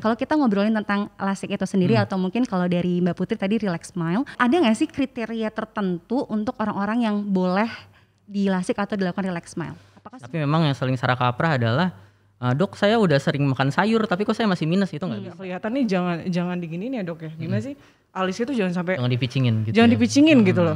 Kalau kita ngobrolin tentang LASIK itu sendiri atau mungkin kalau dari Mbak Putri tadi Relax Smile, ada nggak sih kriteria tertentu untuk orang-orang yang boleh di LASIK atau dilakukan Relax Smile? Tapi memang yang sering salah kaprah adalah dok saya udah sering makan sayur tapi kok saya masih minus, itu nggak bisa. Kelihatan nih jangan diginiin ya dok ya. Gimana sih? Alis itu jangan dipicingin gitu. Jangan dipicingin gitu loh.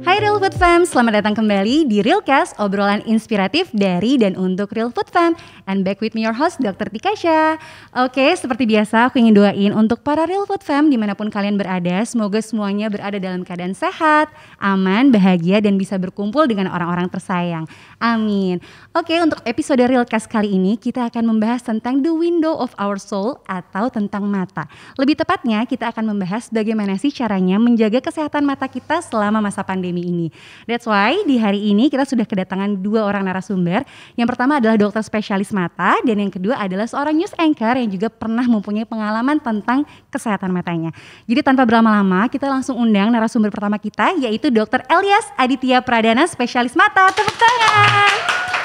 Hai Real Food Fam, selamat datang kembali di Realcast, obrolan inspiratif dari dan untuk Real Food Fam. And back with me your host, Dr. Tikasha. Oke, seperti biasa aku ingin doain untuk para Real Food Fam dimanapun kalian berada, semoga semuanya berada dalam keadaan sehat, aman, bahagia, dan bisa berkumpul dengan orang-orang tersayang. Amin. Oke, untuk episode Realcast kali ini kita akan membahas tentang the window of our soul atau tentang mata. Lebih tepatnya kita akan membahas bagaimana sih caranya menjaga kesehatan mata kita selama masa pandemi ini. That's why di hari ini kita sudah kedatangan dua orang narasumber. Yang pertama adalah dokter spesialis mata dan yang kedua adalah seorang news anchor yang juga pernah mempunyai pengalaman tentang kesehatan matanya. Jadi tanpa berlama-lama kita langsung undang narasumber pertama kita yaitu Dr. Elias Aditya Pradana, spesialis mata. Tepuk tangan.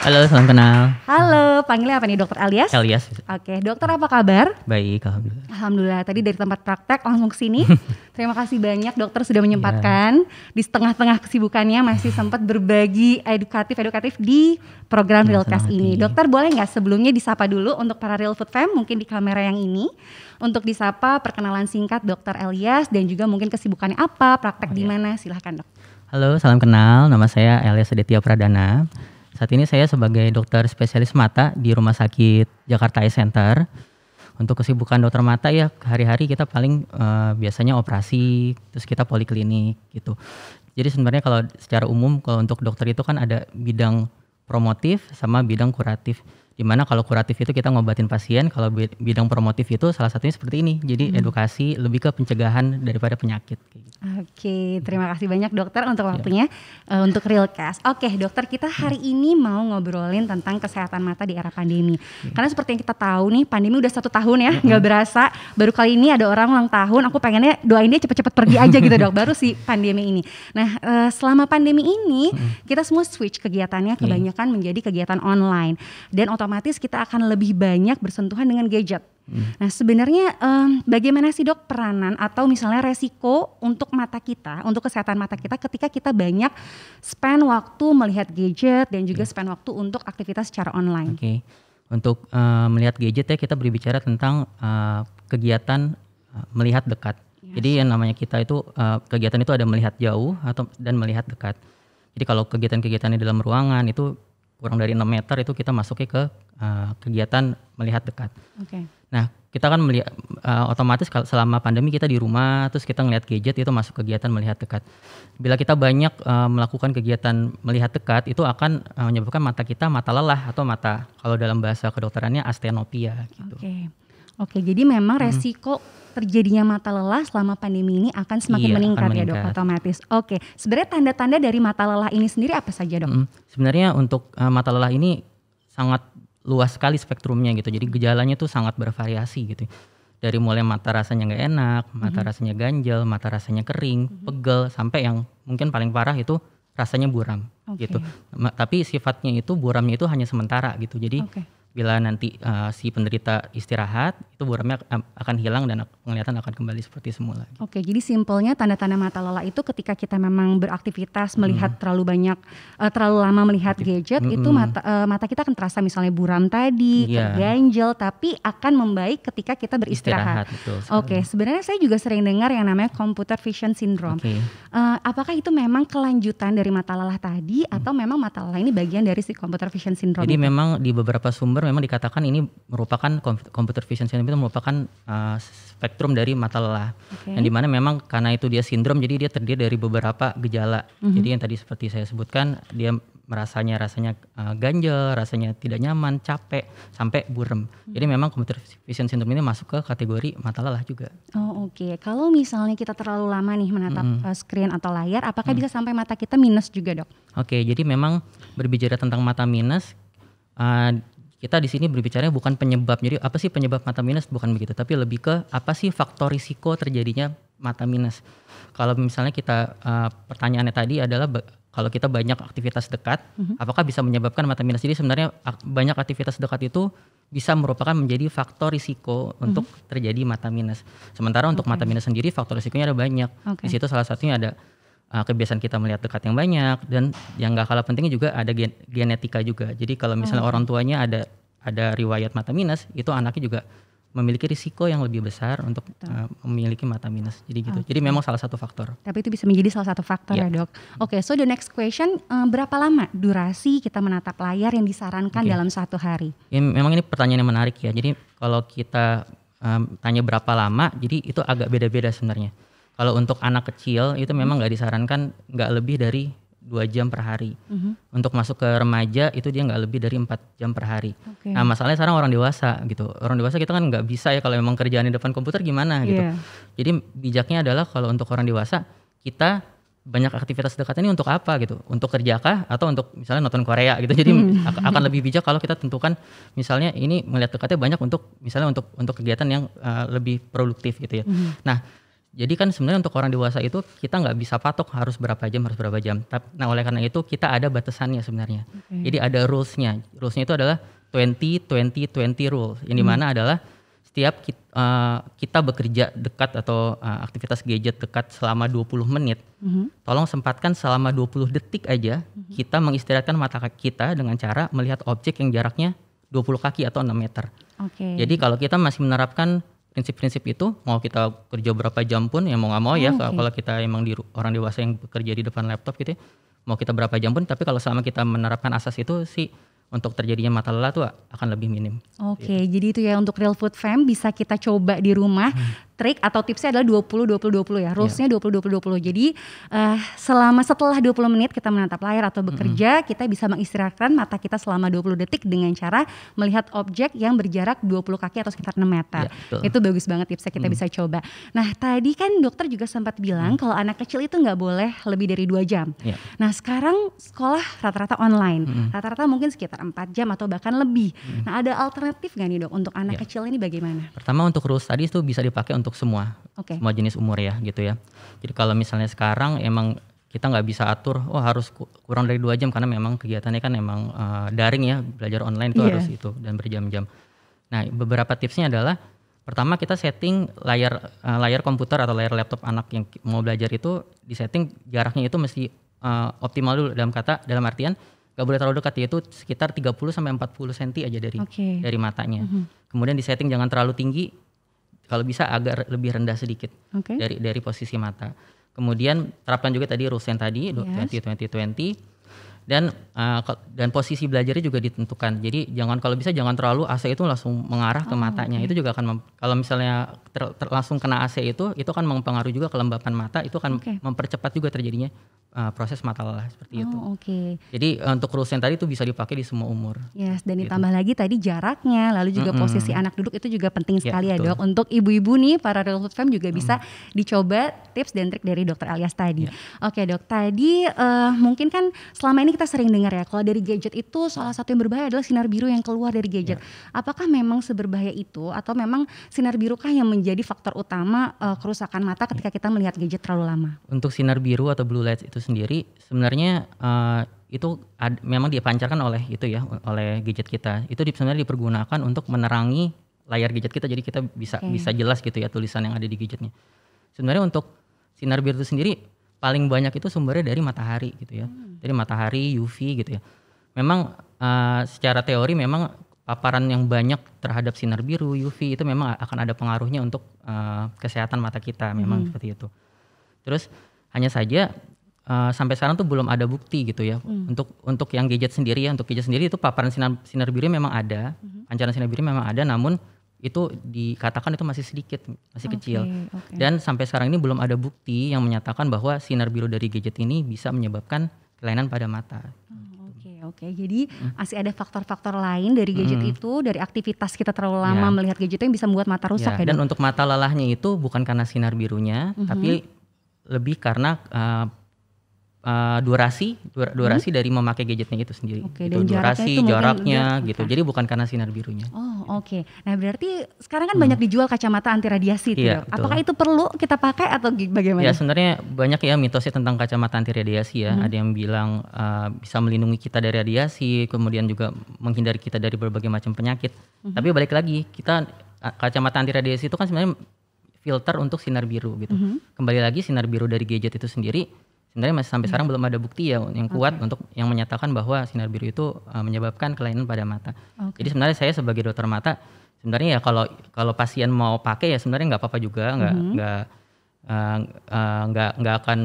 Halo, salam kenal. Halo, panggilnya apa nih Dokter Elias? Elias. Oke, dokter apa kabar? Baik, alhamdulillah. Alhamdulillah, tadi dari tempat praktek langsung ke sini. Terima kasih banyak dokter sudah menyempatkan di setengah-tengah kesibukannya masih sempat berbagi edukatif di program Realcast ini. Dokter boleh nggak sebelumnya disapa dulu untuk para Real Food Fam mungkin di kamera yang ini. Untuk disapa perkenalan singkat Dokter Elias dan juga mungkin kesibukannya apa, praktek di mana, silahkan dok. Halo, salam kenal, nama saya Elias Aditya Pradana. Saat ini saya sebagai dokter spesialis mata di Rumah Sakit Jakarta Eye Center. Untuk kesibukan dokter mata ya hari-hari kita paling biasanya operasi, terus kita poliklinik gitu. Jadi sebenarnya kalau secara umum kalau untuk dokter itu kan ada bidang promotif sama bidang kuratif. Dimana kalau kuratif itu kita ngobatin pasien, kalau bidang promotif itu salah satunya seperti ini. Jadi edukasi lebih ke pencegahan daripada penyakit. Oke, terima kasih banyak dokter untuk waktunya untuk Realcast. Oke dokter, kita hari ini mau ngobrolin tentang kesehatan mata di era pandemi. Karena seperti yang kita tahu nih, pandemi udah 1 tahun ya, nggak berasa. Baru kali ini ada orang ulang tahun, aku pengennya doain dia cepet-cepet pergi aja gitu dok, baru si pandemi ini. Nah selama pandemi ini kita semua switch kegiatannya kebanyakan menjadi kegiatan online. Dan otomatis kita akan lebih banyak bersentuhan dengan gadget. Nah sebenarnya bagaimana sih dok peranan atau misalnya resiko untuk mata kita, untuk kesehatan mata kita ketika kita banyak spend waktu melihat gadget dan juga spend waktu untuk aktivitas secara online. Oke. Untuk melihat gadget ya kita berbicara tentang kegiatan melihat dekat. Jadi yang namanya kita itu kegiatan itu ada melihat jauh dan melihat dekat. Jadi kalau kegiatan-kegiatannya dalam ruangan itu kurang dari 6 meter itu kita masuknya ke kegiatan melihat dekat. Okay. Nah kita kan melihat otomatis selama pandemi kita di rumah terus kita ngelihat gadget itu masuk kegiatan melihat dekat. Bila kita banyak melakukan kegiatan melihat dekat itu akan menyebabkan mata kita mata lelah atau mata kalau dalam bahasa kedokterannya astenopia gitu. Oke, jadi memang resiko terjadinya mata lelah selama pandemi ini akan semakin meningkat ya dok otomatis. Oke, sebenarnya tanda-tanda dari mata lelah ini sendiri apa saja dok? Sebenarnya untuk mata lelah ini sangat luas sekali spektrumnya gitu. Jadi gejalanya tuh sangat bervariasi gitu. Dari mulai mata rasanya nggak enak, mata rasanya ganjel, mata rasanya kering, pegel, sampai yang mungkin paling parah itu rasanya buram gitu. Tapi sifatnya itu buramnya itu hanya sementara gitu. Jadi bila nanti si penderita istirahat itu buramnya akan hilang dan penglihatan akan kembali seperti semula. Oke, jadi simpelnya tanda-tanda mata lelah itu ketika kita memang beraktivitas melihat terlalu lama melihat gadget itu mata kita akan terasa misalnya buram tadi, terganjel, tapi akan membaik ketika kita beristirahat. Oke, sebenarnya saya juga sering dengar yang namanya computer vision syndrome. Apakah itu memang kelanjutan dari mata lelah tadi atau memang mata lelah ini bagian dari si computer vision syndrome? Jadi memang di beberapa sumber memang dikatakan ini merupakan computer vision syndrome, itu merupakan spektrum dari mata lelah. Yang dimana memang karena itu dia sindrom, jadi dia terdiri dari beberapa gejala. Jadi yang tadi seperti saya sebutkan, dia rasanya ganjel, rasanya tidak nyaman, capek, sampai buram. Jadi memang computer vision syndrome ini masuk ke kategori mata lelah juga. Kalau misalnya kita terlalu lama nih menatap screen atau layar, apakah bisa sampai mata kita minus juga dok? Jadi memang berbicara tentang mata minus, kita di sini berbicaranya bukan penyebab. Jadi apa sih penyebab mata minus, bukan begitu, tapi lebih ke apa sih faktor risiko terjadinya mata minus. Kalau misalnya kita pertanyaannya tadi adalah kalau kita banyak aktivitas dekat, apakah bisa menyebabkan mata minus? Jadi sebenarnya banyak aktivitas dekat itu bisa merupakan menjadi faktor risiko untuk terjadi mata minus. Sementara untuk mata minus sendiri faktor risikonya ada banyak. Di situ salah satunya ada kebiasaan kita melihat dekat yang banyak, dan yang gak kalah pentingnya juga ada genetika juga. Jadi kalau misalnya orang tuanya ada riwayat mata minus, itu anaknya juga memiliki risiko yang lebih besar untuk memiliki mata minus. Jadi gitu. Jadi memang salah satu faktor. Tapi itu bisa menjadi salah satu faktor ya dok. Oke, so the next question, berapa lama durasi kita menatap layar yang disarankan dalam satu hari? Ya, memang ini pertanyaan yang menarik ya. Jadi kalau kita tanya berapa lama, jadi itu agak beda-beda sebenarnya. Kalau untuk anak kecil itu memang nggak disarankan nggak lebih dari 2 jam per hari. Untuk masuk ke remaja itu dia nggak lebih dari 4 jam per hari. Nah masalahnya sekarang orang dewasa gitu. Orang dewasa kita kan nggak bisa ya, kalau memang kerjaan di depan komputer gimana gitu. Jadi bijaknya adalah kalau untuk orang dewasa kita banyak aktivitas dekat ini untuk apa gitu? Untuk kerjakah atau untuk misalnya nonton Korea gitu. Jadi akan lebih bijak kalau kita tentukan misalnya ini melihat dekatnya banyak untuk misalnya untuk kegiatan yang lebih produktif gitu ya. Nah jadi kan sebenarnya untuk orang dewasa itu kita nggak bisa patok harus berapa jam. Nah oleh karena itu kita ada batasannya sebenarnya. Jadi ada rulesnya. Rulesnya itu adalah 20-20-20 rule. Yang dimana adalah setiap kita bekerja dekat atau aktivitas gadget dekat selama 20 menit. Tolong sempatkan selama 20 detik aja kita mengistirahatkan mata kita dengan cara melihat objek yang jaraknya 20 kaki atau 6 meter. Jadi kalau kita masih menerapkan prinsip-prinsip itu, mau kita kerja berapa jam pun ya mau nggak mau ya. Kalau kita emang orang dewasa yang bekerja di depan laptop gitu ya, mau kita berapa jam pun, tapi kalau selama kita menerapkan asas itu sih untuk terjadinya mata lelah tuh akan lebih minim. Jadi itu ya untuk Real Food Fam bisa kita coba di rumah. Trik atau tipsnya adalah 20-20-20 ya. Rulesnya 20-20-20. Jadi setelah 20 menit kita menatap layar atau bekerja, kita bisa mengistirahatkan mata kita selama 20 detik dengan cara melihat objek yang berjarak 20 kaki atau sekitar 6 meter. Itu bagus banget tipsnya, kita bisa coba. Nah tadi kan dokter juga sempat bilang kalau anak kecil itu nggak boleh lebih dari 2 jam. Nah sekarang sekolah rata-rata online. Rata-rata mungkin sekitar 4 jam atau bahkan lebih. Nah ada alternatif nggak nih dok untuk anak kecil ini bagaimana? Pertama untuk rules tadi itu bisa dipakai untuk semua jenis umur ya gitu ya. Jadi kalau misalnya sekarang emang kita nggak bisa atur, harus kurang dari 2 jam karena memang kegiatannya kan emang daring ya, belajar online itu harus itu dan berjam-jam. Nah beberapa tipsnya adalah pertama kita setting layar komputer atau layar laptop anak yang mau belajar itu disetting jaraknya itu mesti optimal dulu, dalam artian gak boleh terlalu dekat, yaitu sekitar 30-40 cm aja dari matanya. Kemudian disetting jangan terlalu tinggi, kalau bisa agak lebih rendah sedikit dari posisi mata. Kemudian terapkan juga tadi rules yang tadi 20-20-20 dan posisi belajarnya juga ditentukan. Jadi kalau bisa jangan terlalu AC itu langsung mengarah ke matanya. Itu juga akan kalau misalnya langsung kena AC itu akan mempengaruhi juga kelembapan mata, itu akan mempercepat juga terjadinya proses mata lelah seperti itu. Jadi untuk rules yang tadi itu bisa dipakai di semua umur. Dan ditambah lagi tadi jaraknya, lalu juga posisi anak duduk itu juga penting sekali ya dok. Untuk ibu-ibu nih para Real Food Fam juga bisa dicoba tips dan trik dari dokter Alyas tadi. Oke dok, tadi mungkin kan selama ini kita sering dengar ya kalau dari gadget itu salah satu yang berbahaya adalah sinar biru yang keluar dari gadget. Apakah memang seberbahaya itu atau memang sinar biru kah yang menjadi faktor utama kerusakan mata ketika kita melihat gadget terlalu lama? Untuk sinar biru atau blue light itu sendiri sebenarnya itu memang dipancarkan oleh gadget kita. Itu sebenarnya dipergunakan untuk menerangi layar gadget kita, jadi kita bisa jelas gitu ya tulisan yang ada di gadgetnya. Sebenarnya untuk sinar biru itu sendiri paling banyak itu sumbernya dari matahari gitu ya. Dari matahari, UV gitu ya. Memang secara teori memang paparan yang banyak terhadap sinar biru, UV itu memang akan ada pengaruhnya untuk kesehatan mata kita, memang seperti itu. Terus hanya saja sampai sekarang tuh belum ada bukti gitu ya. Untuk yang gadget sendiri ya, untuk gadget sendiri itu paparan sinar biru memang ada, pancaran sinar biru memang ada, namun itu dikatakan itu masih sedikit, masih kecil. Dan sampai sekarang ini belum ada bukti yang menyatakan bahwa sinar biru dari gadget ini bisa menyebabkan kelainan pada mata. Jadi masih ada faktor-faktor lain dari gadget itu, dari aktivitas kita terlalu lama melihat gadget itu yang bisa membuat mata rusak ya. Dan untuk mata lelahnya itu bukan karena sinar birunya, tapi lebih karena durasi dari memakai gadgetnya itu sendiri. Oke, gitu. dan jaraknya Durasi, itu mungkin jaraknya udah gitu. apa? Jadi bukan karena sinar birunya. Oh, oke. Nah, berarti sekarang kan banyak dijual kacamata anti radiasi tuh, Iya, Dok. betul. Apakah itu perlu kita pakai atau bagaimana? Ya sebenarnya banyak ya mitosnya tentang kacamata anti radiasi ya. Ada yang bilang bisa melindungi kita dari radiasi, kemudian juga menghindari kita dari berbagai macam penyakit. Tapi balik lagi, kacamata anti radiasi itu kan sebenarnya filter untuk sinar biru gitu. Kembali lagi sinar biru dari gadget itu sendiri sebenarnya masih sampai sekarang belum ada bukti ya yang kuat untuk yang menyatakan bahwa sinar biru itu menyebabkan kelainan pada mata. Jadi sebenarnya saya sebagai dokter mata sebenarnya ya kalau pasien mau pakai ya sebenarnya nggak apa-apa juga, nggak akan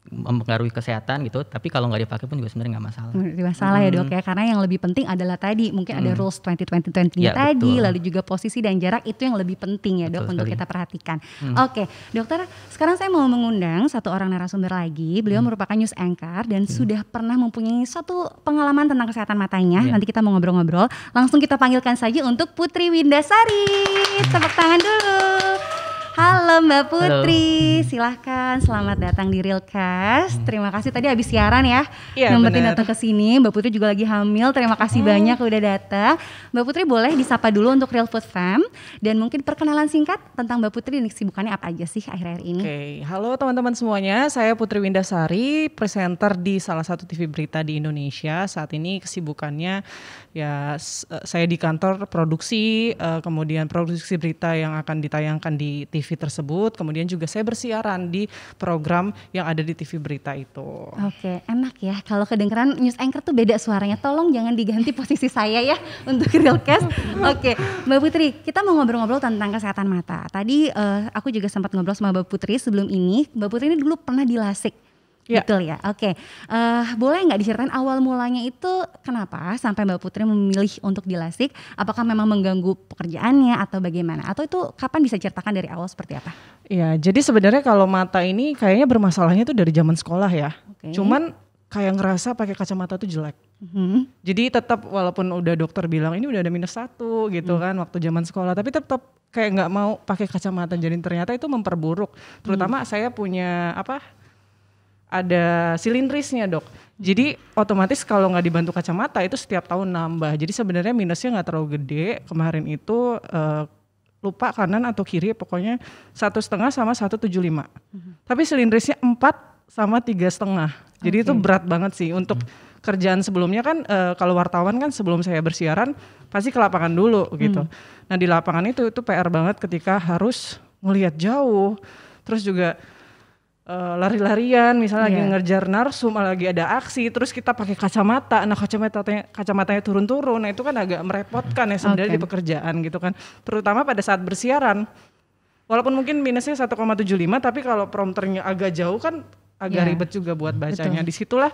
mempengaruhi kesehatan gitu. Tapi kalau nggak dipakai pun juga sebenarnya nggak masalah. Nggak masalah ya, Dok ya, karena yang lebih penting adalah tadi mungkin ada rules 20-20-20 Ya, tadi, betul. lalu juga posisi dan jarak itu yang lebih penting ya, Dok, Betul untuk sekali. kita perhatikan. Oke, dokter, sekarang saya mau mengundang satu orang narasumber lagi. Beliau merupakan news anchor dan sudah pernah mempunyai suatu pengalaman tentang kesehatan matanya. Ya. Nanti kita mau ngobrol-ngobrol. Langsung kita panggilkan saja untuk Putri Windasari. Tepuk tangan dulu. Halo Mbak Putri, silahkan selamat datang di Realcast. Terima kasih tadi habis siaran ya, Iya, nyempetin benar. datang ke sini. Mbak Putri juga lagi hamil, terima kasih banyak udah datang. Mbak Putri boleh disapa dulu untuk Real Food Fam dan mungkin perkenalan singkat tentang Mbak Putri dan kesibukannya apa aja sih akhir-akhir ini. Oke, halo teman-teman semuanya. Saya Putri Windasari, presenter di salah satu TV berita di Indonesia. Saat ini kesibukannya ya saya di kantor produksi, kemudian produksi berita yang akan ditayangkan di TV tersebut. Kemudian juga saya bersiaran di program yang ada di TV berita itu. Oke, enak ya. Kalau kedengeran news anchor tuh beda suaranya. Tolong jangan diganti posisi saya ya untuk Realcast. Oke, Mbak Putri, kita mau ngobrol-ngobrol tentang kesehatan mata. Tadi aku juga sempat ngobrol sama Mbak Putri sebelum ini. Mbak Putri ini dulu pernah di LASIK. Ya. Betul ya. Oke. Boleh nggak diceritain awal mulanya itu kenapa sampai Mbak Putri memilih untuk di LASIK? Apakah memang mengganggu pekerjaannya atau bagaimana? Atau itu kapan bisa ceritakan dari awal seperti apa? Ya, jadi sebenarnya kalau mata ini kayaknya bermasalahnya tuh dari zaman sekolah ya. Oke. Cuman kayak ngerasa pakai kacamata tuh jelek. Mhm. Jadi tetap walaupun udah dokter bilang ini udah ada -1 gitu kan waktu zaman sekolah, tapi tetap kayak nggak mau pakai kacamata. Jadi ternyata itu memperburuk. Terutama saya punya ada silindrisnya, Dok. Jadi otomatis kalau nggak dibantu kacamata itu setiap tahun nambah. Jadi sebenarnya minusnya nggak terlalu gede. Kemarin itu lupa kanan atau kiri, pokoknya 1,5 sama 1,75. Tapi silindrisnya 4 sama 3,5. Jadi itu berat banget sih untuk kerjaan sebelumnya kan kalau wartawan kan sebelum saya bersiaran pasti ke lapangan dulu gitu. Nah di lapangan itu PR banget ketika harus ngelihat jauh, terus juga lari-larian, misalnya lagi ngejar narsum, lagi ada aksi, terus kita pakai kacamata, nah kacamatanya turun-turun, nah itu kan agak merepotkan ya sebenarnya di pekerjaan gitu kan, terutama pada saat bersiaran. Walaupun mungkin minusnya 1,75, tapi kalau prompternya agak jauh kan agak ribet juga buat bacanya. Disitulah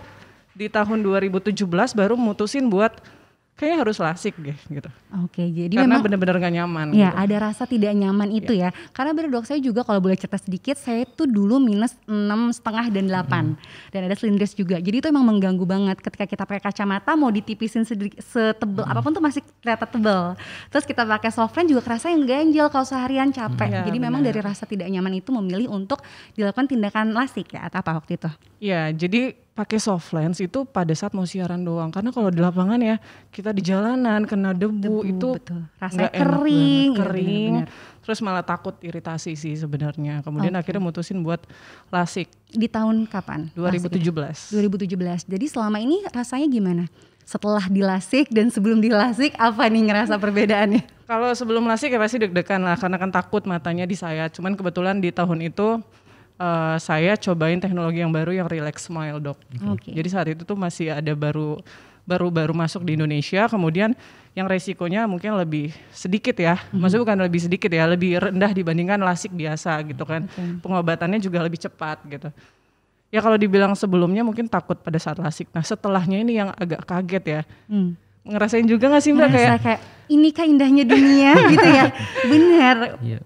di tahun 2017 baru mutusin buat kayaknya harus LASIK deh gitu. Oke, jadi Karena memang benar-benar gak nyaman. ya gitu. ada rasa tidak nyaman itu ya. Karena bener Dok, saya juga kalau boleh cerita sedikit, saya tuh dulu -6,5 dan 8 dan ada silindris juga. Jadi itu emang mengganggu banget ketika kita pakai kacamata mau ditipisin setebel apapun tuh masih kelihatan tebel. Terus kita pakai softframe juga kerasa yang ganjel kalau seharian capek. Iya, Jadi memang dari rasa tidak nyaman itu memilih untuk dilakukan tindakan LASIK ya atau apa waktu itu? Ya, jadi pakai soft lens itu pada saat mau siaran doang. Karena kalau di lapangan ya kita di jalanan kena debu itu betul. Rasanya nggak enak kering, banget, ya, kering. benar-benar. Terus malah takut iritasi sih sebenarnya. Kemudian akhirnya mutusin buat LASIK Di tahun kapan? 2017. 2017. Jadi selama ini rasanya gimana? Setelah di LASIK dan sebelum di LASIK apa nih ngerasa perbedaannya? Kalau sebelum LASIK ya pasti deg-degan lah karena kan takut matanya disayat. Cuman kebetulan di tahun itu saya cobain teknologi yang baru yang Relax Smile, Dok. Oke. Jadi saat itu tuh masih ada baru masuk di Indonesia, kemudian yang resikonya mungkin lebih sedikit ya. Maksudnya bukan lebih sedikit ya, lebih rendah dibandingkan LASIK biasa gitu kan. Pengobatannya juga lebih cepat gitu. Ya kalau dibilang sebelumnya mungkin takut pada saat LASIK. Nah setelahnya ini yang agak kaget ya. Ngerasain juga gak sih Mbak kayak ini kah indahnya dunia gitu ya? Bener.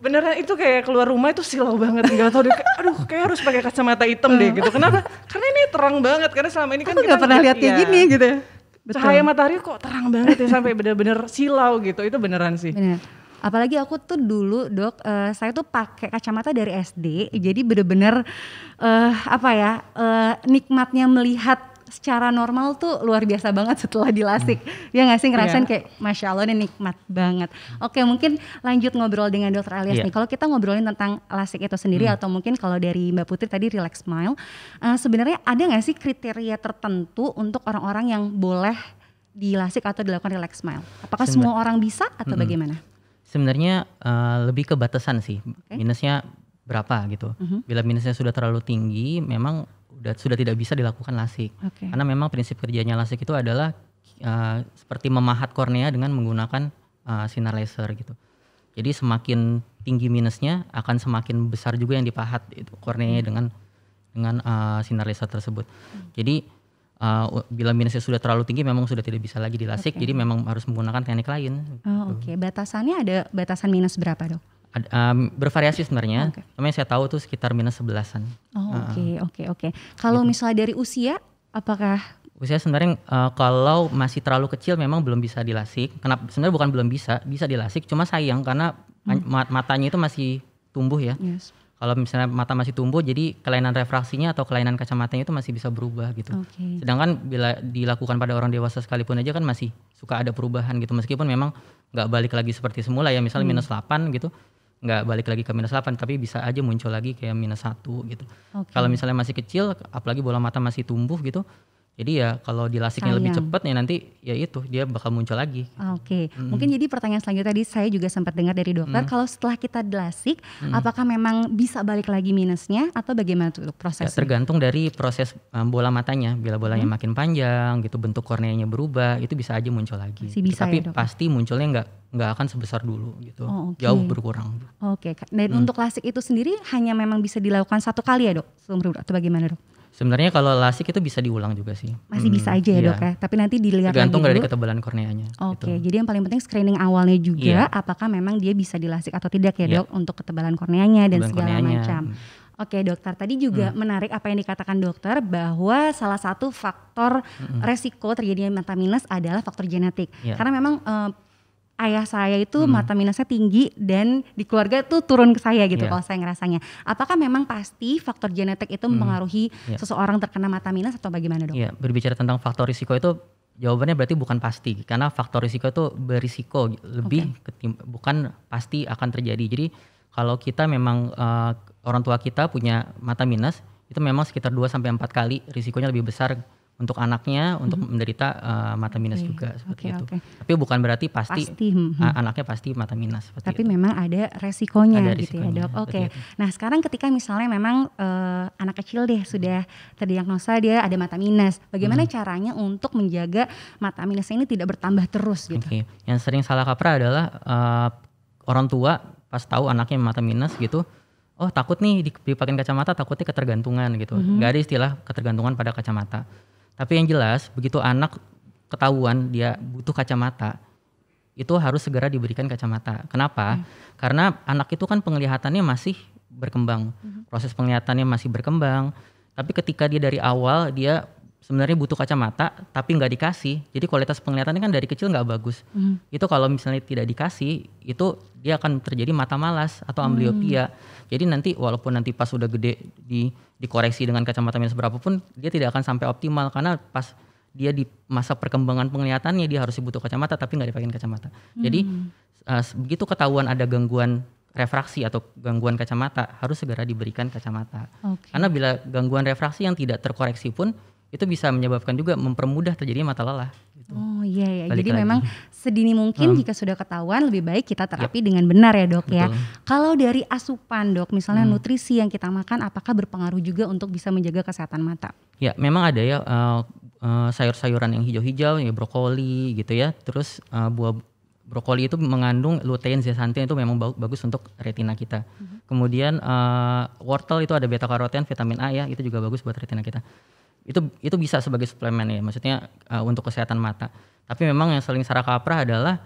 Beneran itu kayak keluar rumah itu silau banget, nggak tahu deh, aduh kayak harus pakai kacamata hitam deh gitu. Kenapa? Karena ini terang banget, karena selama ini kan Aku nggak pernah lihat kayak gini gitu ya. Cahaya matahari kok terang banget ya sampai bener-bener silau gitu, itu beneran sih. Bener. Apalagi aku tuh dulu dok, saya tuh pakai kacamata dari SD, jadi bener-bener nikmatnya melihat secara normal tuh luar biasa banget setelah dilasik. Ya nggak sih, ngerasain kayak Masya Allah ini nikmat banget. Oke, mungkin lanjut ngobrol dengan Dokter Elias nih. Kalau kita ngobrolin tentang lasik itu sendiri atau mungkin kalau dari Mbak Putri tadi Relax Smile, sebenarnya ada nggak sih kriteria tertentu untuk orang-orang yang boleh dilasik atau dilakukan Relax Smile? Apakah semua orang bisa atau bagaimana? Sebenarnya lebih ke batasan sih, minusnya berapa gitu. Bila minusnya sudah terlalu tinggi, memang sudah tidak bisa dilakukan lasik. Karena memang prinsip kerjanya lasik itu adalah seperti memahat kornea dengan menggunakan sinar laser gitu. Jadi semakin tinggi minusnya akan semakin besar juga yang dipahat itu korneanya dengan sinar laser tersebut. Jadi bila minusnya sudah terlalu tinggi memang sudah tidak bisa lagi dilasik. Jadi memang harus menggunakan teknik lain. Batasannya ada batasan minus berapa dok? Bervariasi sebenarnya. Namanya saya tahu tuh sekitar minus 11-an. Oke. Kalau misalnya dari usia, apakah? Usia sebenarnya kalau masih terlalu kecil memang belum bisa dilasik. Kenapa? Sebenarnya bukan belum bisa dilasik. Cuma sayang karena matanya itu masih tumbuh ya. Kalau misalnya mata masih tumbuh, jadi kelainan refraksinya atau kelainan kacamatanya itu masih bisa berubah gitu. Sedangkan bila dilakukan pada orang dewasa sekalipun aja kan masih suka ada perubahan gitu. Meskipun memang nggak balik lagi seperti semula ya. Misalnya minus 8 gitu. Nggak balik lagi ke minus 8 tapi bisa aja muncul lagi kayak minus 1 gitu. Kalau misalnya masih kecil apalagi bola mata masih tumbuh gitu, jadi ya kalau dilasiknya lebih cepat ya nanti ya itu dia bakal muncul lagi. Mungkin jadi pertanyaan selanjutnya tadi saya juga sempat dengar dari dokter, kalau setelah kita dilasik apakah memang bisa balik lagi minusnya atau bagaimana tuh prosesnya? Ya, tergantung dari proses bola matanya. Bila bolanya makin panjang gitu, bentuk korneanya berubah, itu bisa aja muncul lagi. Tapi ya, pasti munculnya nggak akan sebesar dulu gitu. Jauh berkurang. Dan untuk lasik itu sendiri hanya memang bisa dilakukan satu kali ya dok seumur hidup atau bagaimana dok? Sebenarnya kalau lasik itu bisa diulang juga sih. Masih bisa aja ya dok ya. Tapi nanti dilihat tergantung lagi dari ketebalan korneanya. Gitu. Jadi yang paling penting screening awalnya juga apakah memang dia bisa dilasik atau tidak ya dok untuk ketebalan korneanya dan segala macam. Dokter, tadi juga menarik apa yang dikatakan dokter bahwa salah satu faktor resiko terjadinya mata minus adalah faktor genetik. Karena memang ayah saya itu mata minusnya tinggi dan di keluarga tuh turun ke saya gitu kalau saya ngerasanya. Apakah memang pasti faktor genetik itu mempengaruhi seseorang terkena mata minus atau bagaimana dok? Iya, berbicara tentang faktor risiko itu jawabannya berarti bukan pasti. Karena faktor risiko itu berisiko lebih bukan pasti akan terjadi. Jadi kalau kita memang orang tua kita punya mata minus, itu memang sekitar 2-4 kali risikonya lebih besar untuk anaknya untuk menderita mata minus juga seperti itu. Tapi bukan berarti pasti anaknya pasti mata minus. Tapi itu memang ada resikonya gitu ya dok. Nah sekarang ketika misalnya memang anak kecil deh sudah terdiagnosa dia ada mata minus, bagaimana caranya untuk menjaga mata minus ini tidak bertambah terus gitu? Yang sering salah kaprah adalah orang tua pas tahu anaknya mata minus gitu, oh takut nih dipakai kacamata, takutnya ketergantungan gitu. Nggak ada istilah ketergantungan pada kacamata. Tapi yang jelas begitu anak ketahuan dia butuh kacamata, itu harus segera diberikan kacamata. Kenapa? Karena anak itu kan penglihatannya masih berkembang, proses penglihatannya masih berkembang. Tapi ketika dia dari awal dia sebenarnya butuh kacamata tapi nggak dikasih, jadi kualitas penglihatannya kan dari kecil nggak bagus. Itu kalau misalnya tidak dikasih, itu dia akan terjadi mata malas atau amblyopia. Jadi nanti walaupun nanti pas udah gede dikoreksi dengan kacamata minus berapapun, dia tidak akan sampai optimal karena pas dia di masa perkembangan penglihatannya dia harus butuh kacamata tapi nggak dipakai kacamata. Jadi begitu ketahuan ada gangguan refraksi atau gangguan kacamata harus segera diberikan kacamata. Karena bila gangguan refraksi yang tidak terkoreksi pun itu bisa menyebabkan juga mempermudah terjadinya mata lelah. Gitu. Jadi memang sedini mungkin jika sudah ketahuan lebih baik kita terapi dengan benar ya dok. Ya. Kalau dari asupan dok, misalnya nutrisi yang kita makan, apakah berpengaruh juga untuk bisa menjaga kesehatan mata? Ya memang ada ya sayur-sayuran yang hijau-hijau, ya brokoli gitu ya. Terus buah brokoli itu mengandung lutein, zeaxanthin, itu memang bagus untuk retina kita. Kemudian wortel itu ada beta karoten, vitamin A ya, itu juga bagus buat retina kita. Itu bisa sebagai suplemen ya, maksudnya untuk kesehatan mata. Tapi memang yang sering salah kaprah adalah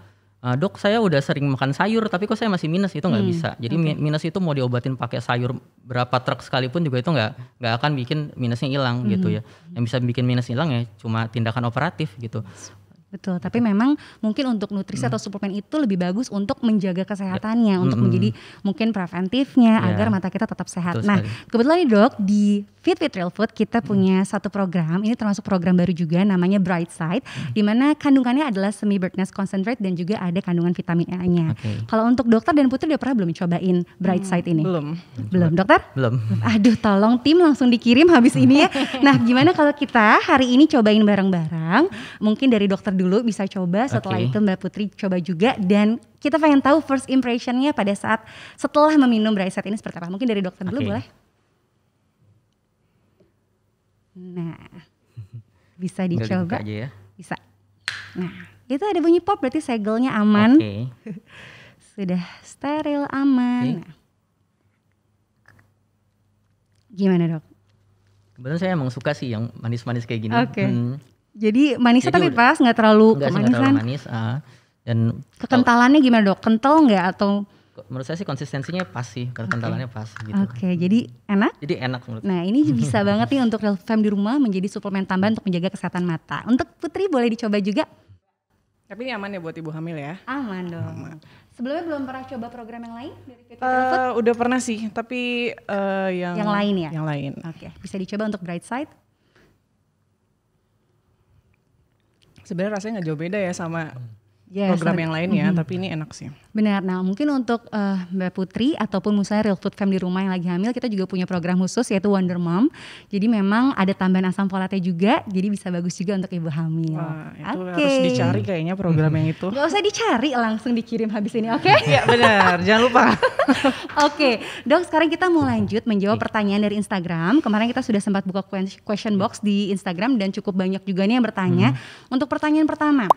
dok saya udah sering makan sayur tapi kok saya masih minus, itu nggak bisa. Jadi minus itu mau diobatin pakai sayur berapa truk sekalipun juga itu nggak akan bikin minusnya hilang gitu ya. Yang bisa bikin minus hilang ya cuma tindakan operatif gitu. Betul, tapi memang mungkin untuk nutrisi atau suplemen itu lebih bagus untuk menjaga kesehatannya, untuk menjadi mungkin preventifnya agar mata kita tetap sehat. Betul Nah, sekali. kebetulan nih Dok, di Fit with Real Food kita punya satu program, ini termasuk program baru juga namanya Bright Side, di mana kandungannya adalah semi birdness concentrate dan juga ada kandungan vitamin A-nya. Oke. Kalau untuk dokter dan Putri udah pernah belum cobain Bright Side ini? Belum. Dokter? Belum. Aduh, tolong tim langsung dikirim habis ini ya. Nah, gimana kalau kita hari ini cobain bareng-bareng? Mungkin dari dokter dulu bisa coba, setelah Oke. itu Mbak Putri coba juga, dan kita pengen tahu first impressionnya pada saat setelah meminum Bright Side ini seperti apa. Mungkin dari dokter dulu Oke. boleh? Nah, bisa Tinggal dicoba. dibuka aja ya. Bisa. Nah, itu ada bunyi pop, berarti segelnya aman. Oke. Sudah steril, aman. Oke. Nah. Gimana Dok? Kebetulan saya emang suka sih yang manis-manis kayak gini. Oke. Jadi manisnya Jadi tapi pas, nggak terlalu Enggak sih, nggak kemanisan. terlalu manis. Dan Kekentalannya gimana Dok? Kental nggak atau? menurut saya sih konsistensinya pas sih, kentalannya pas gitu. Oke, jadi enak. Jadi enak menurut Nah, ini bisa banget nih untuk Real Fam di rumah menjadi suplemen tambahan untuk menjaga kesehatan mata. Untuk Putri boleh dicoba juga? Tapi ini aman ya buat ibu hamil ya? Aman dong. Sebelumnya belum pernah coba program yang lain dari Fit with Real Food? Udah pernah sih, tapi Yang lain ya? Yang lain. Oke, bisa dicoba untuk Bright Side. Sebenarnya rasanya nggak jauh beda ya sama Yes, program yang lainnya, tapi ini enak sih. benar. Nah, mungkin untuk Mbak Putri ataupun misalnya Real Food Fam di rumah yang lagi hamil, kita juga punya program khusus yaitu Wonder Mom. Jadi memang ada tambahan asam folatnya juga, jadi bisa bagus juga untuk ibu hamil. Wah, itu Oke. harus dicari kayaknya program yang itu. Gak usah dicari, langsung dikirim habis ini, oke? Iya benar, jangan lupa. Oke, Dok, sekarang kita mau lanjut menjawab pertanyaan dari Instagram. Kemarin kita sudah sempat buka question box di Instagram dan cukup banyak juga nih yang bertanya. Untuk pertanyaan pertama,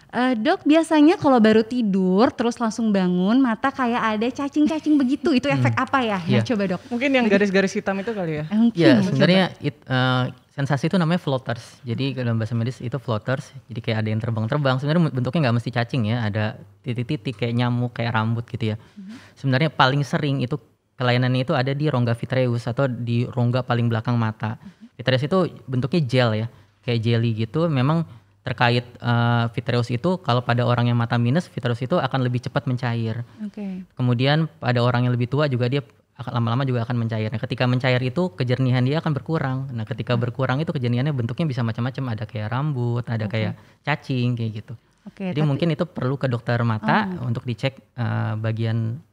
Dok, biasanya kalau baru tidur terus langsung bangun mata kayak ada cacing-cacing begitu, itu efek apa ya? Nah, Iya. coba Dok. Mungkin yang garis-garis hitam itu kali ya. Mungkin. Ya, sebenarnya sensasi itu namanya floaters. Jadi dalam bahasa medis itu floaters. Jadi kayak ada yang terbang-terbang. Sebenarnya bentuknya nggak mesti cacing ya. Ada titik-titik kayak nyamuk, kayak rambut gitu ya. Sebenarnya paling sering itu kelainannya itu ada di rongga vitreus atau di rongga paling belakang mata. Vitreus itu bentuknya gel ya, kayak jelly gitu. Memang terkait vitreus itu kalau pada orang yang mata minus, vitreus itu akan lebih cepat mencair. Oke. Kemudian pada orang yang lebih tua juga dia lama-lama juga akan mencair. Nah, ketika mencair itu kejernihan dia akan berkurang. Nah, ketika berkurang itu kejernihannya bentuknya bisa macam-macam, ada kayak rambut, ada kayak cacing kayak gitu. Oke, Jadi mungkin itu perlu ke dokter mata untuk dicek bagian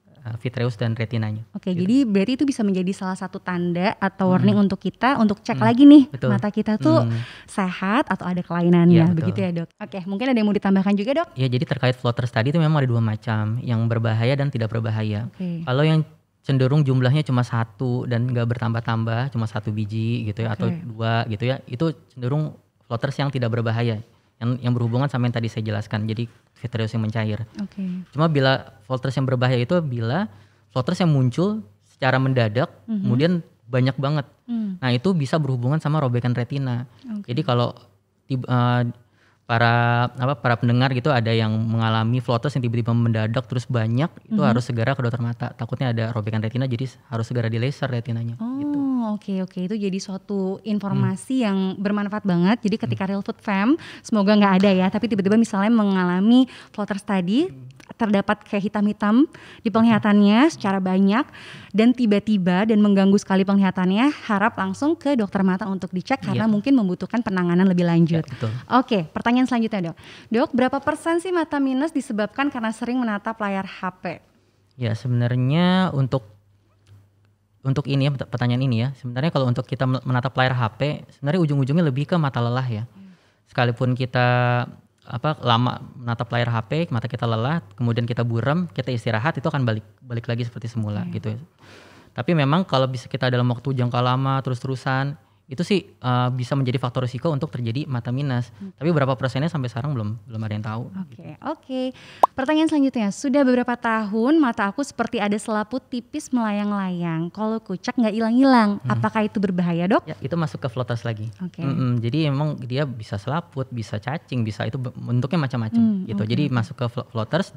vitreus dan retinanya. Oke, jadi berarti itu bisa menjadi salah satu tanda atau warning untuk kita untuk cek lagi nih Betul. mata kita tuh sehat atau ada kelainannya, Iya, betul. begitu ya Dok. Oke, mungkin ada yang mau ditambahkan juga Dok? Ya, jadi terkait floaters tadi itu memang ada dua macam, yang berbahaya dan tidak berbahaya. Oke. Kalau yang cenderung jumlahnya cuma satu dan nggak bertambah-tambah, cuma satu biji gitu ya, atau dua gitu ya, itu cenderung floaters yang tidak berbahaya, yang berhubungan sama yang tadi saya jelaskan. Jadi vitreus yang mencair. Oke. Cuma bila floaters yang berbahaya itu bila floaters yang muncul secara mendadak, kemudian banyak banget. Nah, itu bisa berhubungan sama robekan retina. Jadi kalau para pendengar gitu ada yang mengalami floaters yang tiba-tiba mendadak terus banyak, itu harus segera ke dokter mata. Takutnya ada robekan retina, jadi harus segera di laser retinanya. Gitu. Oke, itu jadi suatu informasi yang bermanfaat banget. Jadi ketika Real Food Fam, semoga nggak ada ya, tapi tiba-tiba misalnya mengalami floaters tadi, terdapat kayak hitam-hitam di penglihatannya secara banyak dan tiba-tiba dan mengganggu sekali penglihatannya, harap langsung ke dokter mata untuk dicek karena mungkin membutuhkan penanganan lebih lanjut. Ya, betul. Oke, pertanyaan selanjutnya Dok. Dok, berapa persen sih mata minus disebabkan karena sering menatap layar HP? Ya, sebenarnya untuk ini ya, pertanyaan ini ya, sebenarnya kalau untuk kita menatap layar HP, sebenarnya ujung-ujungnya lebih ke mata lelah ya. Sekalipun kita lama menatap layar HP, mata kita lelah, kemudian kita buram, kita istirahat, itu akan balik lagi seperti semula gitu ya. Tapi memang kalau bisa kita dalam waktu jangka lama terus-terusan, itu sih bisa menjadi faktor risiko untuk terjadi mata minus. Tapi berapa persennya sampai sekarang belum ada yang tahu. Oke. Pertanyaan selanjutnya, sudah beberapa tahun mata aku seperti ada selaput tipis melayang-layang. Kalau kucek nggak hilang-hilang, apakah itu berbahaya Dok? Ya, itu masuk ke floaters lagi. Oke. Jadi emang dia bisa selaput, bisa cacing, bisa itu bentuknya macam-macam gitu. Jadi masuk ke floaters.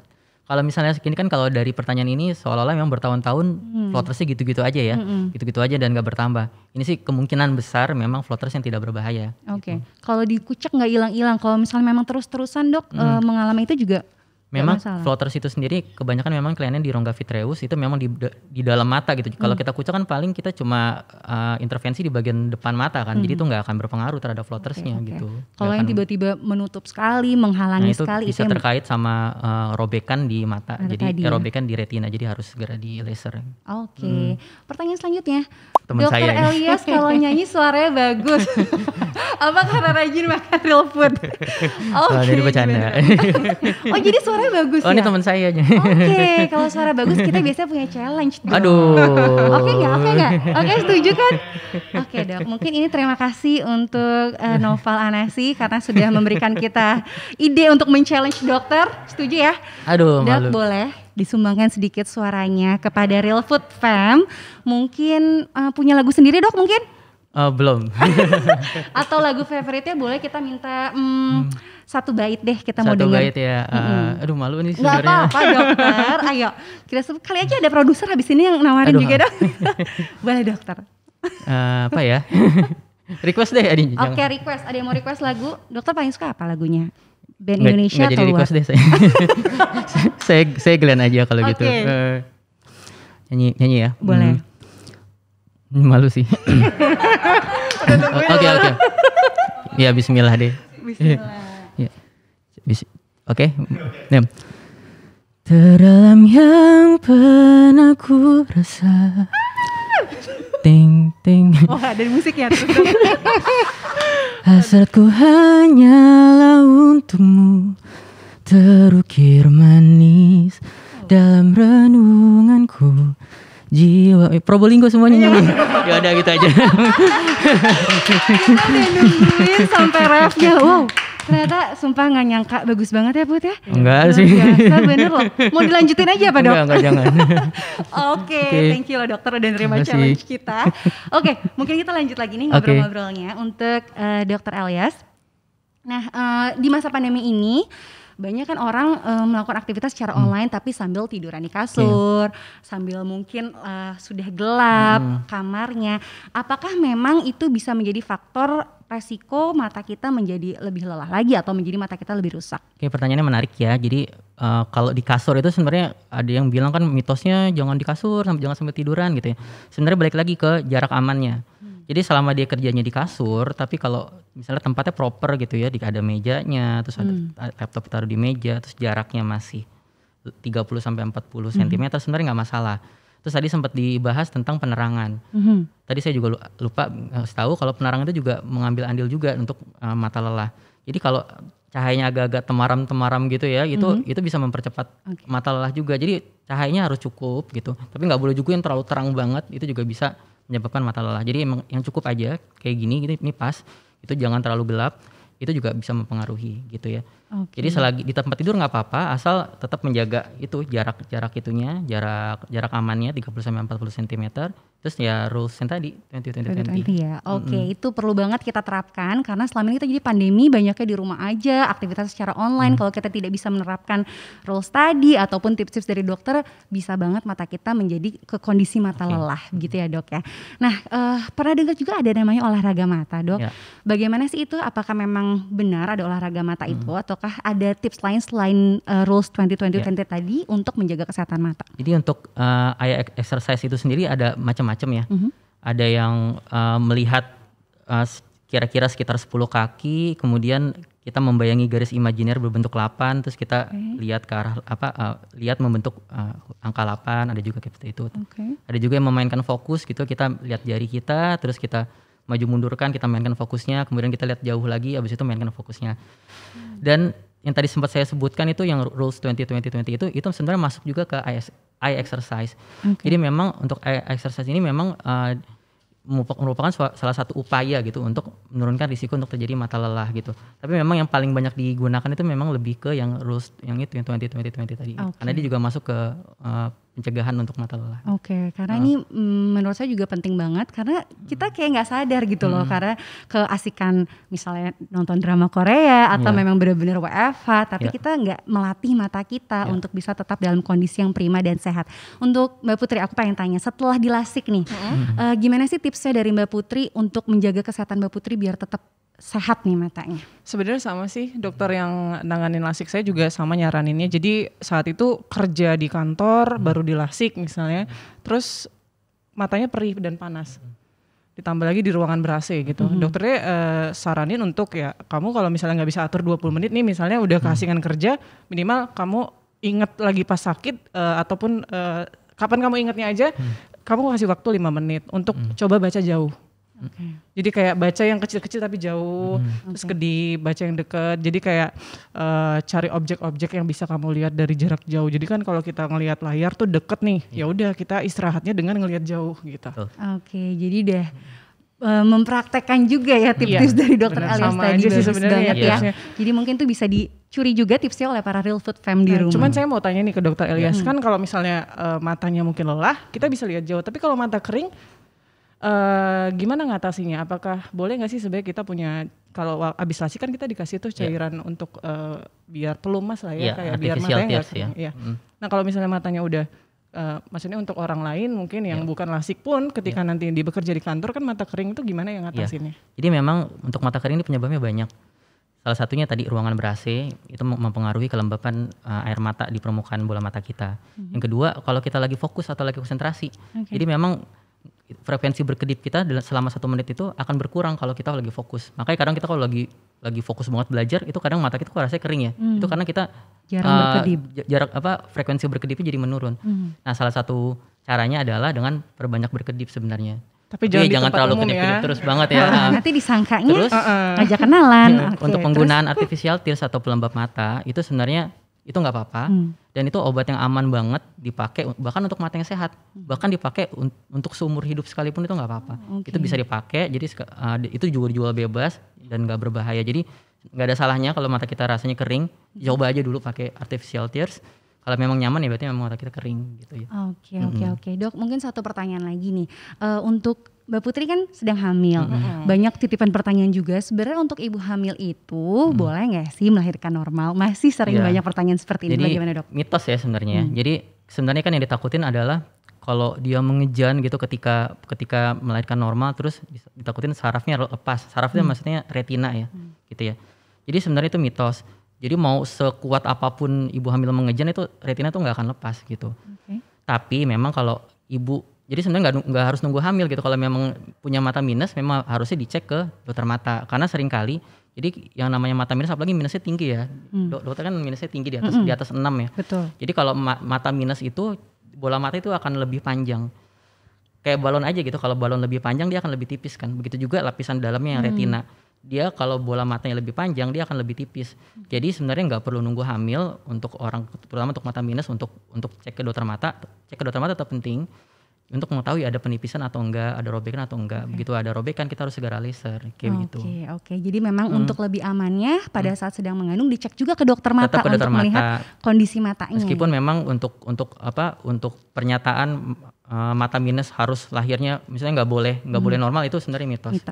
Kalau misalnya ini kan kalau dari pertanyaan ini seolah-olah memang bertahun-tahun flottersnya gitu-gitu aja ya, gitu-gitu aja dan nggak bertambah. Ini sih kemungkinan besar memang flotters yang tidak berbahaya. Oke. Kalau dikucek nggak hilang-hilang, kalau misalnya memang terus-terusan dok mengalami itu juga Memang nggak masalah. floaters itu sendiri kebanyakan memang kliennya di rongga vitreous itu memang di dalam mata gitu. Kalau kita kucek kan paling kita cuma intervensi di bagian depan mata kan. Jadi itu nggak akan berpengaruh terhadap flottersnya Oke. gitu. Kalau yang tiba-tiba menutup sekali, menghalangi itu sekali bisa yang terkait sama robekan di mata. Mata Jadi tadi ya? robekan di retina jadi harus segera di laser. Oke. Pertanyaan selanjutnya, Teman Dokter saya ini. Elias kalau nyanyi suaranya bagus. Apa karena rajin makan real food? Jadi bercanda. gimana? Oh jadi suaranya bagus Oh ya? ini teman saya aja. Oke, kalau suara bagus kita biasanya punya challenge dong. Aduh. Oke nggak? Oke setuju kan? Oke dok, mungkin ini terima kasih untuk Noval Anasi karena sudah memberikan kita ide untuk men-challenge dokter. Setuju ya? Aduh Dok malu. boleh disumbangkan sedikit suaranya kepada Real Food Fam. Mungkin punya lagu sendiri dok mungkin? Belum. Atau lagu favoritnya boleh kita minta satu bait deh kita mau Satu dengar. bait ya. Aduh malu nih Gak sebenarnya. apa-apa dokter, ayo kita kali aja ada produser habis ini yang nawarin Aduh. juga dok. Boleh dokter. Apa ya? Request deh Adi. Oke request, ada yang mau request lagu? Dokter paling suka apa lagunya? Band Indonesia Nggak atau jadi luar? request deh saya. saya Glenn aja kalau gitu. Oke. Nyanyi ya. Boleh. Malu sih. Oke. Ya Bismillah deh. Bismillah. Ya. Oke. Ya. Terdalam yang pernah ku rasa. Ting ting. Oh ada musiknya terus dong. Hasratku hanyalah untukmu, terukir manis dalam renunganku. Jiwa Probolinggo semuanya nyanyi. Ya udah gitu aja. Kita udah nungguin sampai refnya. Wow ternyata sumpah gak nyangka bagus banget ya Put ya. Enggak Luar sih. biasa, bener loh. Mau dilanjutin aja apa dok? Enggak jangan. Oke, Oke. thank you loh dokter udah nerima Terima kasih. challenge kita. Oke, mungkin kita lanjut lagi nih ngobrol-ngobrolnya untuk dokter Elias. Nah, di masa pandemi ini banyak kan orang melakukan aktivitas secara online tapi sambil tiduran di kasur, sambil mungkin sudah gelap kamarnya. Apakah memang itu bisa menjadi faktor resiko mata kita menjadi lebih lelah lagi atau menjadi mata kita lebih rusak? Oke, pertanyaannya menarik ya. Jadi kalau di kasur itu sebenarnya ada yang bilang kan mitosnya jangan di kasur, jangan sampai tiduran gitu ya. Sebenarnya balik lagi ke jarak amannya. Jadi selama dia kerjanya di kasur, tapi kalau misalnya tempatnya proper gitu ya, ada mejanya, terus ada laptop taruh di meja, terus jaraknya masih 30 sampai 40 cm sebenarnya nggak masalah. Terus tadi sempat dibahas tentang penerangan. Tadi saya juga lupa tahu kalau penerangan itu juga mengambil andil juga untuk mata lelah. Jadi kalau cahayanya agak-agak temaram-temaram gitu ya, itu bisa mempercepat mata lelah juga. Jadi cahayanya harus cukup gitu. Tapi nggak boleh juga yang terlalu terang banget, itu juga bisa menyebabkan mata lelah. Jadi emang yang cukup aja kayak gini gitu, ini pas. Itu jangan terlalu gelap. Itu juga bisa mempengaruhi gitu ya. Jadi selagi di tempat tidur nggak apa-apa, asal tetap menjaga itu jarak itunya, jarak amannya 30 sampai 40 cm. Terus ya rules yang tadi 20 ya. Oke, itu perlu banget kita terapkan karena selama ini kita jadi pandemi banyaknya di rumah aja, aktivitas secara online. Kalau kita tidak bisa menerapkan rules tadi ataupun tips-tips dari dokter, bisa banget mata kita menjadi ke kondisi mata lelah gitu ya, Dok ya. Nah, pernah dengar juga ada namanya olahraga mata, Dok. Ya. Bagaimana sih itu? Apakah memang benar ada olahraga mata itu ataukah ada tips lain selain rules 20 tadi untuk menjaga kesehatan mata? Jadi untuk eye exercise itu sendiri ada macam-macam ya. Ada yang melihat kira-kira sekitar 10 kaki, kemudian kita membayangi garis imajiner berbentuk 8, terus kita lihat ke arah lihat membentuk angka 8, ada juga seperti itu. Ada juga yang memainkan fokus gitu, kita lihat jari kita, terus kita maju mundurkan, kita mainkan fokusnya, kemudian kita lihat jauh lagi, habis itu mainkan fokusnya. Dan yang tadi sempat saya sebutkan itu yang rules 20 itu sebenarnya masuk juga ke eye exercise. Jadi memang untuk eye exercise ini memang merupakan salah satu upaya gitu untuk menurunkan risiko untuk terjadi mata lelah gitu. Tapi memang yang paling banyak digunakan itu memang lebih ke yang rules yang itu yang 20 tadi. Karena dia juga masuk ke pencegahan untuk mata lelah. Oke, karena ini menurut saya juga penting banget karena kita kayak nggak sadar gitu loh, karena keasikan misalnya nonton drama Korea atau memang benar-benar WFH, tapi kita nggak melatih mata kita untuk bisa tetap dalam kondisi yang prima dan sehat. Untuk Mbak Putri, aku pengen tanya, setelah dilasik nih, gimana sih tipsnya dari Mbak Putri untuk menjaga kesehatan Mbak Putri biar tetap sehat nih matanya? Sebenarnya sama sih, dokter yang nanganin lasik saya juga sama nyaraninnya. Jadi saat itu kerja di kantor baru dilasik misalnya, terus matanya perih dan panas. Ditambah lagi di ruangan ber-AC gitu. Dokternya saranin untuk ya kamu kalau misalnya nggak bisa atur 20 menit nih misalnya udah keasikan kerja, minimal kamu inget lagi pas sakit ataupun kapan kamu ingetnya aja, kamu kasih waktu 5 menit untuk coba baca jauh. Jadi kayak baca yang kecil-kecil tapi jauh, terus baca yang dekat. Jadi kayak cari objek-objek yang bisa kamu lihat dari jarak jauh. Jadi kan kalau kita ngelihat layar tuh deket nih, ya udah kita istirahatnya dengan ngelihat jauh gitu. Oke, jadi udah mempraktekkan juga ya tips-tips dari dokter Elias tadi, bagus banget ya. Jadi mungkin tuh bisa dicuri juga tipsnya oleh para Real Food Fam di rumah. Cuman saya mau tanya nih ke dokter Elias, kan kalau misalnya matanya mungkin lelah, kita bisa lihat jauh. Tapi kalau mata kering, gimana ngatasinya? Apakah boleh nggak sih sebenarnya kita punya, kalau abis lasik kan kita dikasih tuh cairan untuk biar pelumas lah ya, kayak biar matanya nggak kering. Nah kalau misalnya matanya udah, maksudnya untuk orang lain mungkin yang bukan lasik pun, ketika nanti dia bekerja di kantor kan mata kering itu gimana yang ngatasinnya? Jadi memang untuk mata kering ini penyebabnya banyak. Salah satunya tadi ruangan ber-AC itu mempengaruhi kelembapan air mata di permukaan bola mata kita. Yang kedua, kalau kita lagi fokus atau lagi konsentrasi, jadi memang frekuensi berkedip kita selama 1 menit itu akan berkurang kalau kita lagi fokus. Makanya kadang kita kalau lagi fokus banget belajar, itu kadang mata kita kok rasanya kering ya. Itu karena kita jarang berkedip. Frekuensi berkedipnya jadi menurun. Nah, salah satu caranya adalah dengan perbanyak berkedip sebenarnya. Tapi jangan terlalu kedip-kedip terus banget ya. Nanti disangkanya terus, ngajak kenalan. Untuk penggunaan artificial tears atau pelembab mata itu sebenarnya itu nggak apa-apa, dan itu obat yang aman banget dipakai bahkan untuk mata yang sehat, bahkan dipakai untuk seumur hidup sekalipun itu nggak apa-apa. Itu bisa dipakai, jadi itu juga dijual bebas dan nggak berbahaya. Jadi nggak ada salahnya kalau mata kita rasanya kering, coba aja dulu pakai artificial tears. Kalau memang nyaman ya berarti memang mata kita kering gitu ya. Oke. Dok, mungkin satu pertanyaan lagi nih, untuk Mbak Putri kan sedang hamil, banyak titipan pertanyaan juga. Sebenarnya untuk ibu hamil itu boleh nggak sih melahirkan normal? Masih sering banyak pertanyaan seperti ini. Jadi, bagaimana dok? Mitos ya sebenarnya. Jadi sebenarnya kan yang ditakutin adalah kalau dia mengejan gitu ketika melahirkan normal, terus ditakutin sarafnya lepas. Saraf itu maksudnya retina ya, gitu ya. Jadi sebenarnya itu mitos. Jadi mau sekuat apapun ibu hamil mengejan itu retina tuh nggak akan lepas gitu. Tapi memang kalau ibu, jadi sebenarnya nggak harus nunggu hamil gitu. Kalau memang punya mata minus, memang harusnya dicek ke dokter mata. Karena seringkali, jadi yang namanya mata minus, apalagi minusnya tinggi ya. Dokter kan minusnya tinggi di atas 6 ya. Betul. Jadi kalau mata minus itu, bola mata itu akan lebih panjang. Kayak balon aja gitu. Kalau balon lebih panjang dia akan lebih tipis kan. Begitu juga lapisan dalamnya yang retina. Dia kalau bola matanya lebih panjang dia akan lebih tipis. Jadi sebenarnya nggak perlu nunggu hamil untuk orang, terutama untuk mata minus, untuk cek ke dokter mata. Cek ke dokter mata tetap penting untuk mengetahui ada penipisan atau enggak, ada robekan atau enggak. Begitu ada robekan kita harus segera laser kayak gitu. Oke. Jadi memang untuk lebih amannya pada saat sedang mengandung dicek juga ke dokter mata Tetap ke dokter untuk melihat kondisi matanya. Meskipun memang untuk pernyataan mata minus harus lahirnya misalnya nggak boleh normal, itu sebenarnya mitos. Gitu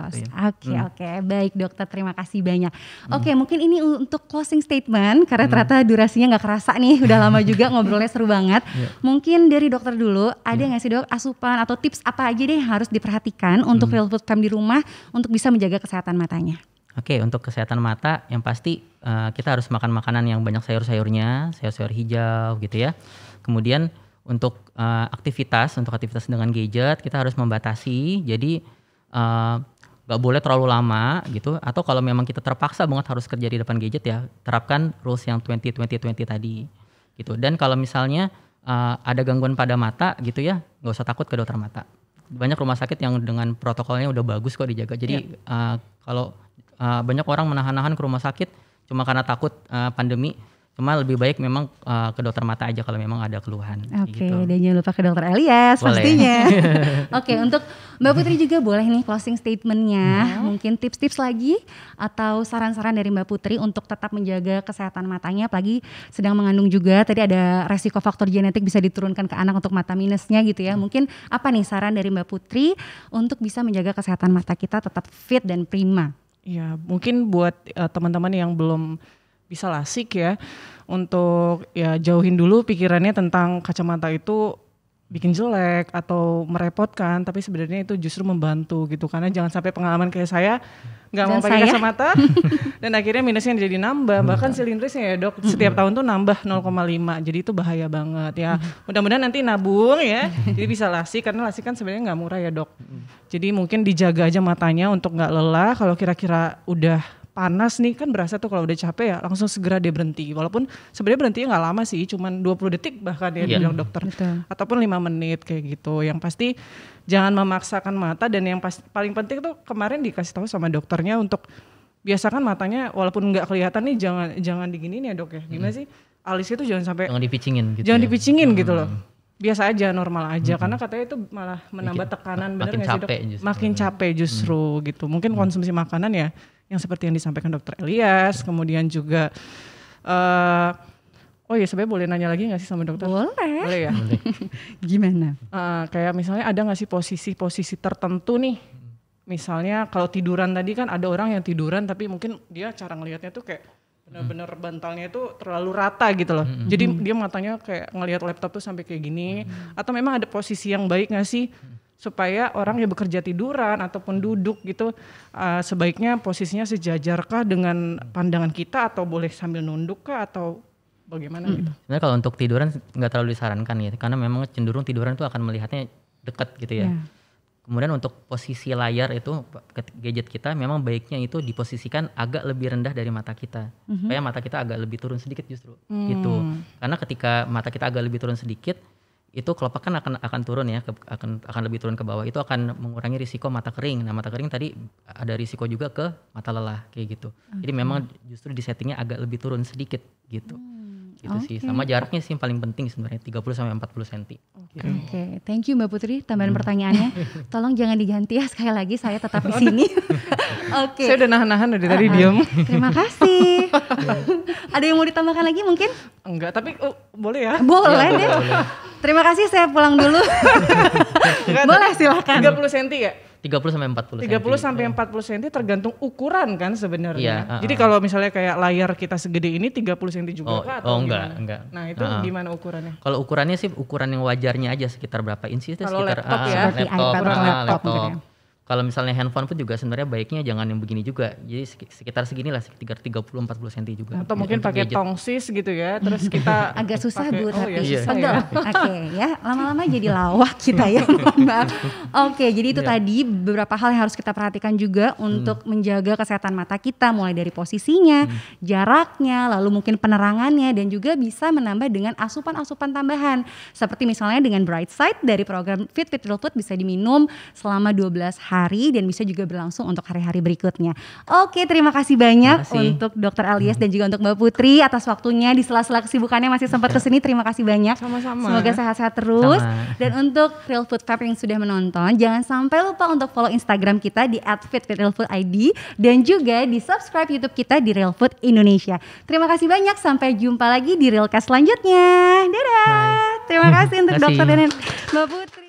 ya. Oke. Baik dokter, terima kasih banyak. Oke, mungkin ini untuk closing statement karena ternyata durasinya nggak kerasa nih, udah lama juga ngobrolnya seru banget. Mungkin dari dokter dulu, ada nggak sih dok asupan atau tips apa aja deh yang harus diperhatikan untuk Real Food Fam di rumah untuk bisa menjaga kesehatan matanya? Oke, untuk kesehatan mata yang pasti kita harus makan makanan yang banyak sayur-sayurnya, sayur-sayur hijau gitu ya. Kemudian untuk aktivitas dengan gadget kita harus membatasi, jadi nggak boleh terlalu lama gitu. Atau kalau memang kita terpaksa banget harus kerja di depan gadget ya, terapkan rules yang 20-20-20 tadi gitu. Dan kalau misalnya ada gangguan pada mata gitu ya, nggak usah takut ke dokter mata. Banyak rumah sakit yang dengan protokolnya udah bagus kok dijaga. Jadi kalau banyak orang menahan-nahan ke rumah sakit cuma karena takut pandemi. Cuma lebih baik memang ke dokter mata aja kalau memang ada keluhan. Oke, dan jangan lupa ke dokter Elias pastinya. Oke, untuk Mbak Putri juga boleh nih closing statementnya, mungkin tips-tips lagi atau saran-saran dari Mbak Putri untuk tetap menjaga kesehatan matanya, apalagi sedang mengandung juga. Tadi ada resiko faktor genetik bisa diturunkan ke anak untuk mata minusnya gitu ya. Mungkin apa nih saran dari Mbak Putri untuk bisa menjaga kesehatan mata kita tetap fit dan prima? Ya, mungkin buat teman-teman yang belum bisa lasik ya, untuk ya jauhin dulu pikirannya tentang kacamata itu bikin jelek atau merepotkan, tapi sebenarnya itu justru membantu gitu. Karena jangan sampai pengalaman kayak saya nggak mau pakai kacamata dan akhirnya minusnya jadi nambah, bahkan silindrisnya ya dok setiap tahun tuh nambah 0,5, jadi itu bahaya banget ya. Mudah-mudahan nanti nabung ya, jadi bisa lasik, karena lasik kan sebenarnya nggak murah ya dok. Jadi mungkin dijaga aja matanya untuk nggak lelah. Kalau kira-kira udah panas nih, kan berasa tuh kalau udah capek ya langsung segera dia berhenti, walaupun sebenarnya berhentinya nggak lama sih, cuman 20 detik bahkan ya dibilang dokter. Betul. Ataupun 5 menit kayak gitu. Yang pasti jangan memaksakan mata, dan yang paling penting tuh kemarin dikasih tahu sama dokternya untuk biasakan matanya walaupun nggak kelihatan nih, jangan diginiin ya dok ya, gimana sih, alisnya tuh jangan sampai dipicingin gitu, dipicingin gitu loh. Biasa aja, normal aja, karena katanya itu malah menambah tekanan, bener nggak sih dok? Makin capek justru gitu. Mungkin konsumsi makanan ya yang seperti yang disampaikan dokter Elias, kemudian juga oh ya sebenarnya boleh nanya lagi nggak sih sama dokter? Boleh ya. Gimana? Kayak misalnya ada nggak sih posisi tertentu nih, misalnya kalau tiduran tadi kan ada orang yang tiduran tapi mungkin dia cara ngelihatnya tuh kayak benar-benar bantalnya itu terlalu rata gitu loh. Jadi dia matanya kayak ngelihat laptop tuh sampai kayak gini. Atau memang ada posisi yang baik nggak sih supaya orang yang bekerja tiduran ataupun duduk gitu sebaiknya posisinya sejajarkah dengan pandangan kita, atau boleh sambil nunduk kah atau bagaimana gitu? Sebenarnya kalau untuk tiduran nggak terlalu disarankan ya, karena memang cenderung tiduran itu akan melihatnya dekat gitu ya. Kemudian untuk posisi layar itu gadget kita memang baiknya itu diposisikan agak lebih rendah dari mata kita, supaya mata kita agak lebih turun sedikit justru gitu. Karena ketika mata kita agak lebih turun sedikit, itu kelopak kan akan turun ya, akan lebih turun ke bawah, itu akan mengurangi risiko mata kering. Nah mata kering tadi ada risiko juga ke mata lelah kayak gitu. Jadi memang justru di settingnya agak lebih turun sedikit gitu. Gitu sih, sama jaraknya sih yang paling penting sebenarnya 30-40 cm. Oke, thank you Mbak Putri. Tambahan pertanyaannya, tolong jangan diganti ya, sekali lagi saya tetap di sini. Oke. Saya udah nahan-nahan dari tadi diem. Terima kasih. Ada yang mau ditambahkan lagi mungkin? Enggak, tapi boleh ya? Boleh deh. Terima kasih, saya pulang dulu. Boleh silakan. 30 cm ya? 30-40 cm. 30-40 cm tergantung ukuran kan sebenarnya. Jadi kalau misalnya kayak layar kita segede ini 30 cm juga kah atau enggak. Nah itu gimana ukurannya? Kalau ukurannya sih ukuran yang wajarnya aja, sekitar berapa inci itu, kalau sekitar laptop ya, laptop. Kalau misalnya handphone pun juga sebenarnya baiknya jangan yang begini juga. Jadi sekitar seginilah, sekitar 30-40 cm juga. Atau mungkin pakai tongsis gitu ya. Terus kita agak susah Bu, tapi pegel. Oke ya, lama-lama jadi lawak kita ya. Maaf. Oke, jadi itu tadi beberapa hal yang harus kita perhatikan juga untuk menjaga kesehatan mata kita, mulai dari posisinya, jaraknya, lalu mungkin penerangannya, dan juga bisa menambah dengan asupan-asupan tambahan. Seperti misalnya dengan Bright Side dari program Fit Real Food bisa diminum selama 12 hari dan bisa juga berlangsung untuk hari-hari berikutnya. Oke, terima kasih banyak untuk Dr. Elias dan juga untuk Mbak Putri atas waktunya di sela-sela kesibukannya masih sempat kesini. Terima kasih banyak. Sama-sama. Semoga sehat-sehat terus. Dan untuk Real Food Fab yang sudah menonton, jangan sampai lupa untuk follow Instagram kita di @fitrealfoodid dan juga di subscribe YouTube kita di Real Food Indonesia. Terima kasih banyak. Sampai jumpa lagi di Realcast selanjutnya. Dadah. Terima kasih untuk Dr. dan Mbak Putri.